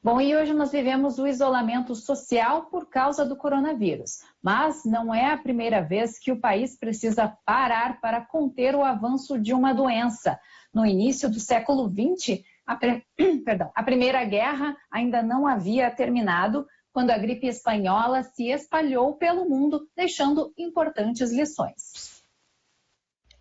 Bom, e hoje nós vivemos o isolamento social por causa do coronavírus. Mas não é a primeira vez que o país precisa parar para conter o avanço de uma doença. No início do século XX, a Primeira Guerra ainda não havia terminado, quando a gripe espanhola se espalhou pelo mundo, deixando importantes lições.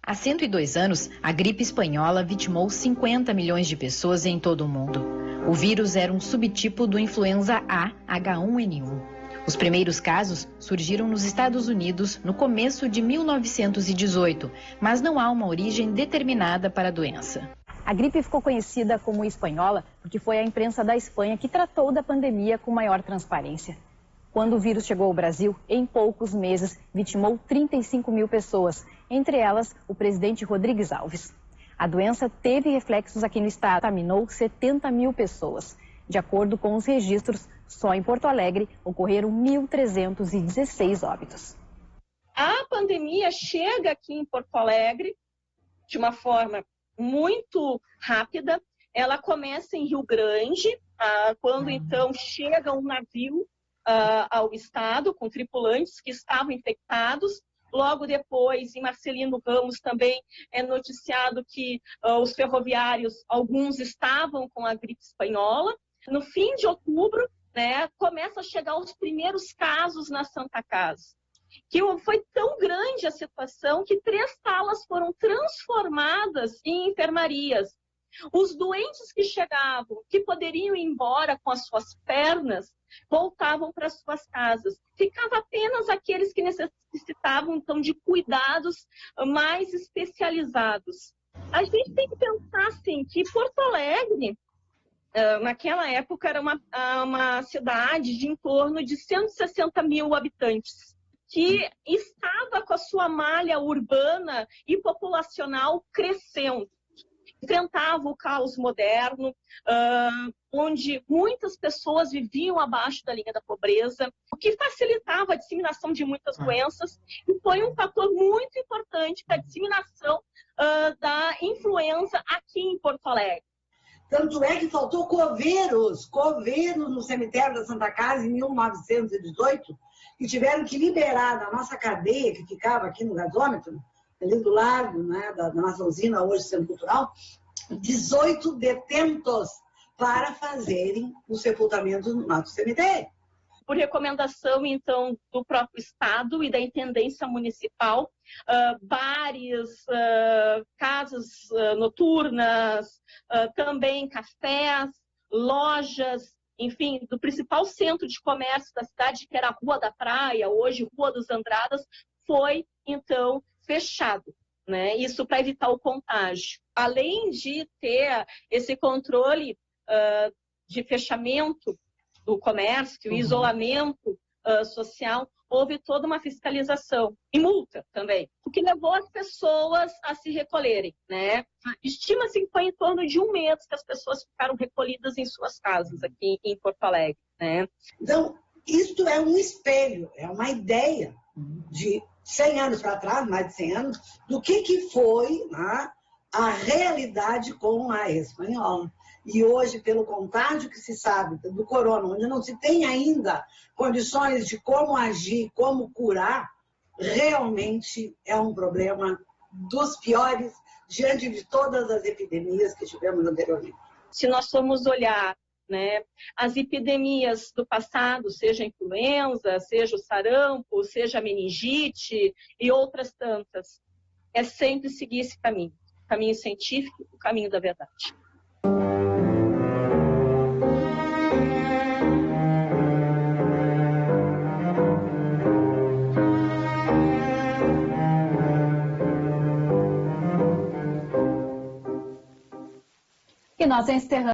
Há 102 anos, a gripe espanhola vitimou 50 milhões de pessoas em todo o mundo. O vírus era um subtipo do influenza A H1N1. Os primeiros casos surgiram nos Estados Unidos no começo de 1918, mas não há uma origem determinada para a doença. A gripe ficou conhecida como espanhola porque foi a imprensa da Espanha que tratou da pandemia com maior transparência. Quando o vírus chegou ao Brasil, em poucos meses, vitimou 35 mil pessoas, entre elas o presidente Rodrigues Alves. A doença teve reflexos aqui no estado, contaminou 70 mil pessoas. De acordo com os registros, só em Porto Alegre ocorreram 1.316 óbitos. A pandemia chega aqui em Porto Alegre de uma forma muito rápida. Ela começa em Rio Grande, quando então chega um navio ao estado com tripulantes que estavam infectados. Logo depois, em Marcelino Ramos, também é noticiado que os ferroviários, alguns estavam com a gripe espanhola. No fim de outubro, começa a chegar os primeiros casos na Santa Casa. Que foi tão grande a situação que 3 salas foram transformadas em enfermarias. Os doentes que chegavam, que poderiam ir embora com as suas pernas, voltavam para suas casas. Ficava apenas aqueles que necessitavam, então, de cuidados mais especializados. A gente tem que pensar, assim, que Porto Alegre, naquela época, era uma cidade de em torno de 160 mil habitantes, que estava com a sua malha urbana e populacional crescendo. Enfrentava o caos moderno, onde muitas pessoas viviam abaixo da linha da pobreza, o que facilitava a disseminação de muitas doenças e foi um fator muito importante para a disseminação da influenza aqui em Porto Alegre. Tanto é que faltou coveiros no cemitério da Santa Casa em 1918, que tiveram que liberar da nossa cadeia, que ficava aqui no gasômetro, ali do lado, da nossa usina, hoje Centro Cultural, 18 detentos para fazerem o sepultamento no nosso cemitério. Por recomendação, então, do próprio Estado e da Intendência Municipal, bares, casas noturnas, também cafés, lojas, enfim, do principal centro de comércio da cidade, que era a Rua da Praia, hoje Rua dos Andradas, foi, então, fechado. Isso para evitar o contágio. Além de ter esse controle de fechamento do comércio, isolamento social, houve toda uma fiscalização e multa também, o que levou as pessoas a se recolherem. Estima-se que foi em torno de 1 mês que as pessoas ficaram recolhidas em suas casas aqui em Porto Alegre. Então, isto é um espelho, é uma ideia de 100 anos para trás, mais de 100 anos, do que foi a realidade com a espanhola. E hoje, pelo contágio que se sabe do corona, onde não se tem ainda condições de como agir, como curar, realmente é um problema dos piores diante de todas as epidemias que tivemos anteriormente. Se nós formos olhar as epidemias do passado, seja a influenza, seja o sarampo, seja a meningite e outras tantas, é sempre seguir esse caminho científico, o caminho da verdade. E nós encerramos